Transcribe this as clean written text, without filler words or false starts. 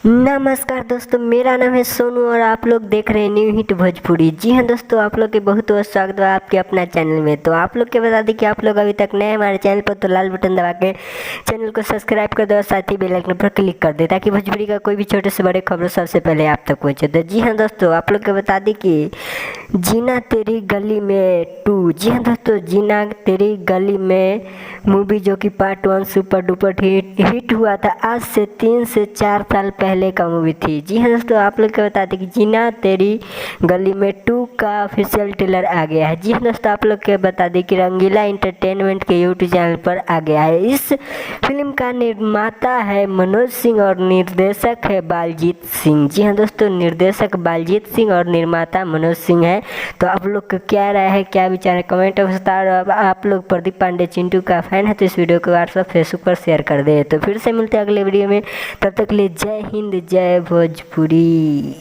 नमस्कार दोस्तों, मेरा नाम है सोनू और आप लोग देख रहे हैं न्यू हिट भोजपुरी। जी हाँ दोस्तों, आप लोग के बहुत बहुत स्वागत है आपके अपना चैनल में। तो आप लोग के बता दें कि आप लोग अभी तक नए हमारे चैनल पर तो लाल बटन दबा के चैनल को सब्सक्राइब कर दो और साथ ही बेल आइकन पर क्लिक कर दे ताकि भोजपुरी का कोई भी छोटे से बड़े खबर सबसे पहले आप तक पहुँचे। तो जी हाँ दोस्तों, आप लोग के बता दें कि जीना तेरी गली में 2। जी हाँ दोस्तों, जीना तेरी गली में मूवी जो कि पार्ट 1 सुपर डुपर हिट हुआ था, आज से 3 से 4 साल पहले का मूवी थी। जी हाँ दोस्तों, आप लोग को बता दें कि जीना तेरी गली में 2 का ऑफिशियल ट्रेलर आ गया है। जी हाँ दोस्तों, आप लोग को बता दें कि रंगीला एंटरटेनमेंट के यूट्यूब चैनल पर आ गया है। इस फिल्म का निर्माता है मनोज सिंह और निर्देशक है बालजीत सिंह। जी हाँ दोस्तों, निर्देशक बालजीत सिंह और निर्माता मनोज सिंह है। तो आप लोग का क्या राय है, क्या विचार है, कमेंट में बता। अब आप लोग प्रदीप पांडे चिंटू का फैन है तो इस वीडियो को व्हाट्सएप फेसबुक पर शेयर कर दे। तो फिर से मिलते हैं अगले वीडियो में, तब तक के लिए जय हिंद जय भोजपुरी।